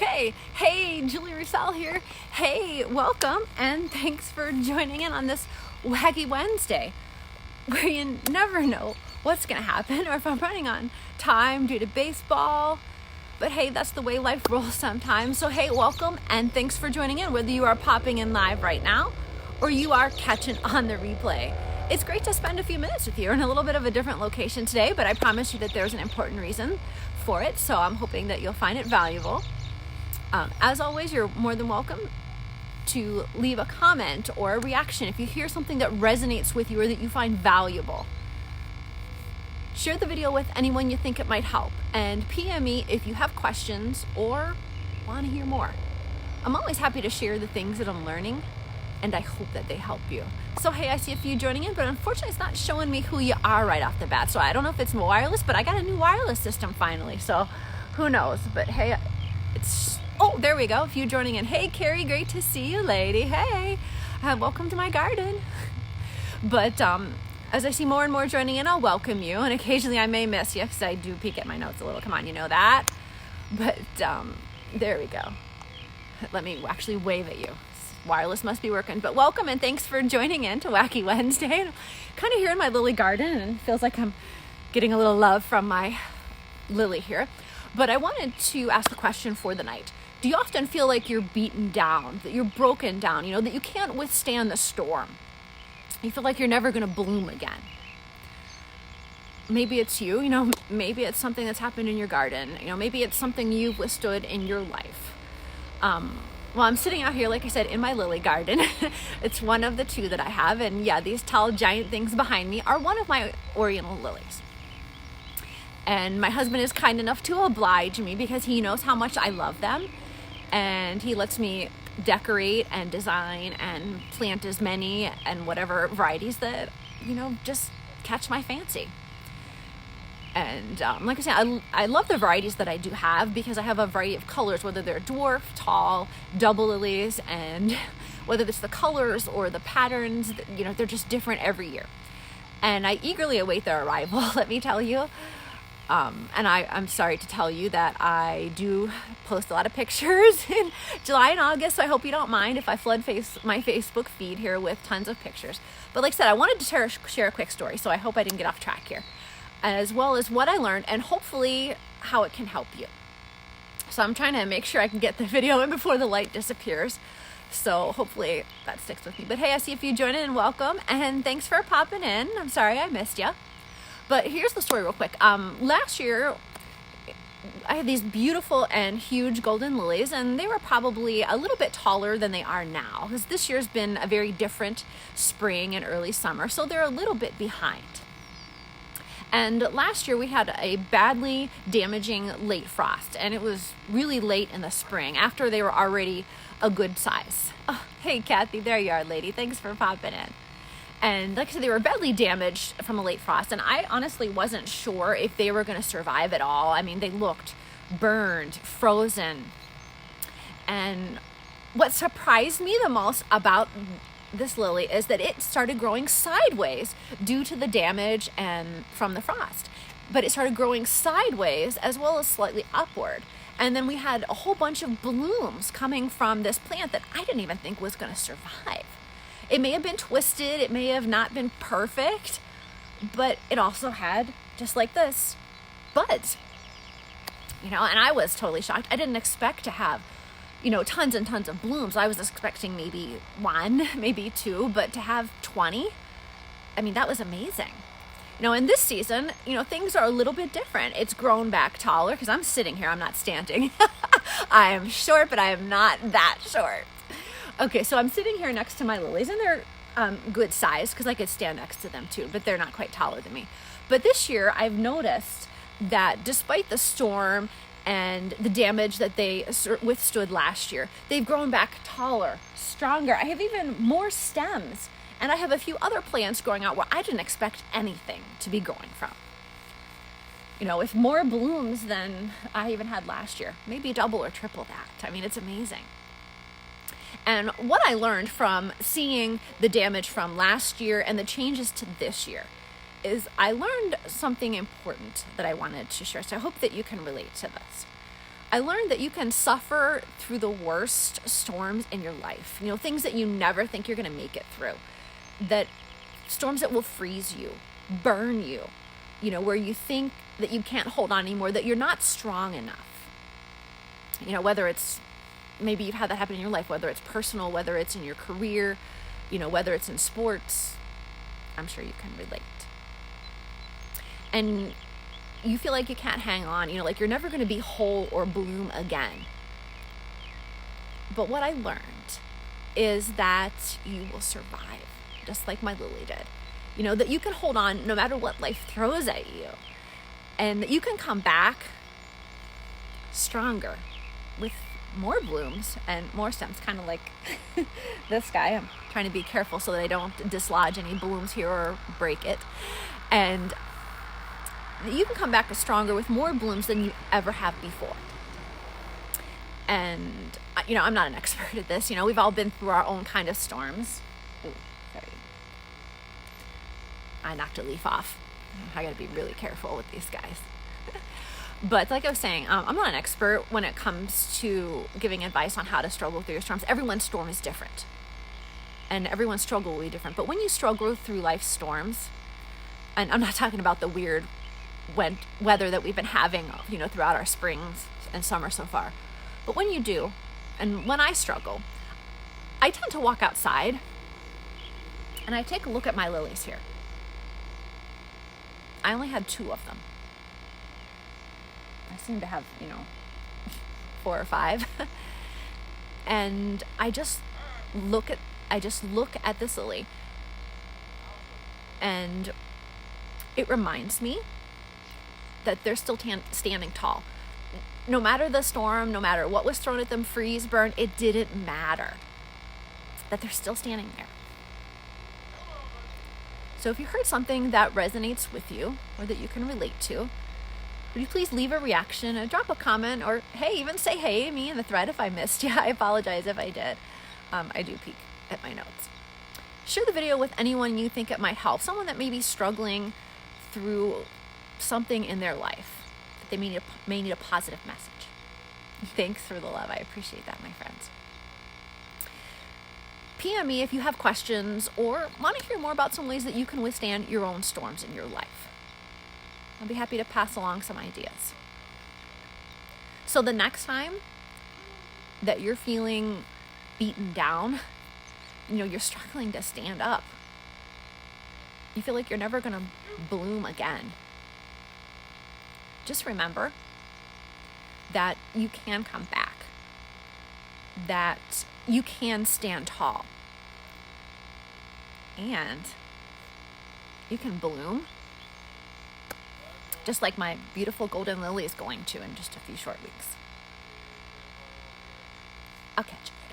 Okay, hey, Julie Roussel here. Hey, welcome, and thanks for joining in on this Wacky Wednesday, where you never know what's going to happen or if I'm running on time due to baseball. But hey, that's the way life rolls sometimes. So hey, welcome, and thanks for joining in, whether you are popping in live right now or you are catching on the replay. It's great to spend a few minutes with you in a little bit of a different location today, but I promise you that there's an important reason for it, so I'm hoping that you'll find it valuable. As always, you're more than welcome to leave a comment or a reaction if you hear something that resonates with you or that you find valuable. Share the video with anyone you think it might help, and PM me if you have questions or want to hear more. I'm always happy to share the things that I'm learning, and I hope that they help you. So hey, I see a few joining in, but unfortunately it's not showing me who you are right off the bat. So I don't know if it's wireless, but I got a new wireless system finally, so who knows. But hey, oh, there we go, a few joining in. Hey Carrie, great to see you, lady. Hey, welcome to my garden. But as I see more and more joining in, I'll welcome you, and occasionally I may miss you because I do peek at my notes a little. Come on, you know that. But there we go. Let me actually wave at you. Wireless must be working, but welcome and thanks for joining in to Wacky Wednesday. I'm kind of here in my lily garden and it feels like I'm getting a little love from my lily here. But I wanted to ask a question for the night. Do you often feel like you're beaten down, that you're broken down, that you can't withstand the storm? You feel like you're never going to bloom again. Maybe it's you, maybe it's something that's happened in your garden, maybe it's something you've withstood in your life. Well, I'm sitting out here, like I said, in my lily garden. It's one of the two that I have. And yeah, these tall, giant things behind me are one of my Oriental lilies. And my husband is kind enough to oblige me because he knows how much I love them. And he lets me decorate and design and plant as many and whatever varieties that, just catch my fancy. And like I said, I love the varieties that I do have because I have a variety of colors, whether they're dwarf, tall, double lilies, and whether it's the colors or the patterns, they're just different every year. And I eagerly await their arrival, let me tell you. And I'm sorry to tell you that I do post a lot of pictures in July and August, so I hope you don't mind if I flood my Facebook feed here with tons of pictures. But like I said, I wanted to share a quick story, so I hope I didn't get off track here, as well as what I learned and hopefully how it can help you. So I'm trying to make sure I can get the video in before the light disappears. So hopefully that sticks with me. But hey, I see a few joining in, welcome. And thanks for popping in. I'm sorry I missed you. But here's the story real quick. Last year, I had these beautiful and huge golden lilies, and they were probably a little bit taller than they are now, because this year's been a very different spring and early summer. So they're a little bit behind. And last year we had a badly damaging late frost, and it was really late in the spring after they were already a good size. Oh, hey Kathy, there you are, lady. Thanks for popping in. And like I said, they were badly damaged from a late frost, and I honestly wasn't sure if they were going to survive at all. I mean, they looked burned, frozen. And what surprised me the most about this lily is that it started growing sideways due to the damage and from the frost. But it started growing sideways as well as slightly upward. And then we had a whole bunch of blooms coming from this plant that I didn't even think was going to survive. It may have been twisted, it may have not been perfect, but it also had, just like this, buds. And I was totally shocked. I didn't expect to have tons and tons of blooms. I was expecting maybe one, maybe two, but to have 20, I mean, that was amazing. In this season, things are a little bit different. It's grown back taller because I'm sitting here, I'm not standing. I am short, but I am not that short. Okay, so I'm sitting here next to my lilies, and they're good size because I could stand next to them too, but they're not quite taller than me. But this year, I've noticed that despite the storm and the damage that they withstood last year, they've grown back taller, stronger. I have even more stems, and I have a few other plants growing out where I didn't expect anything to be growing from. With more blooms than I even had last year, maybe double or triple that. I mean, it's amazing. And what I learned from seeing the damage from last year and the changes to this year is I learned something important that I wanted to share. So I hope that you can relate to this. I learned that you can suffer through the worst storms in your life. You know, things that you never think you're going to make it through. That storms that will freeze you, burn you, you know, where you think that you can't hold on anymore, that you're not strong enough. You know, whether it's, maybe you've had that happen in your life, whether it's personal, whether it's in your career, you know, whether it's in sports, I'm sure you can relate. And you feel like you can't hang on, you know, like you're never going to be whole or bloom again. But what I learned is that you will survive, just like my lily did. You know, that you can hold on no matter what life throws at you, and that you can come back stronger with more blooms and more stems, kind of like this guy. I'm trying to be careful so that I don't dislodge any blooms here or break it. And you can come back stronger with more blooms than you ever have before. And, you know, I'm not an expert at this. You know, we've all been through our own kind of storms. Ooh, sorry. I knocked a leaf off. I gotta be really careful with these guys. But like I was saying, I'm not an expert when it comes to giving advice on how to struggle through your storms. Everyone's storm is different. And everyone's struggle will be different. But when you struggle through life's storms, and I'm not talking about the weird weather that we've been having, you know, throughout our springs and summer so far. But when you do, and when I struggle, I tend to walk outside and I take a look at my lilies here. I only had 2 of them. I seem to have, you know, 4 or 5. And I just look at this lily, and it reminds me that they're still standing tall. No matter the storm, no matter what was thrown at them, freeze, burn, it didn't matter. That they're still standing there. So if you heard something that resonates with you or that you can relate to, would you please leave a reaction or drop a comment, or hey, even say hey to me in the thread if I missed you. I apologize if I did. I do peek at my notes. Share the video with anyone you think it might help, someone that may be struggling through something in their life, that they may need a positive message. Thanks for the love. I appreciate that, my friends. PM me if you have questions or want to hear more about some ways that you can withstand your own storms in your life. I'll be happy to pass along some ideas. So the next time that you're feeling beaten down, you know, you're struggling to stand up, you feel like you're never going to bloom again, just remember that you can come back, that you can stand tall, and you can bloom just like my beautiful golden lily is going to in just a few short weeks. I'll catch you.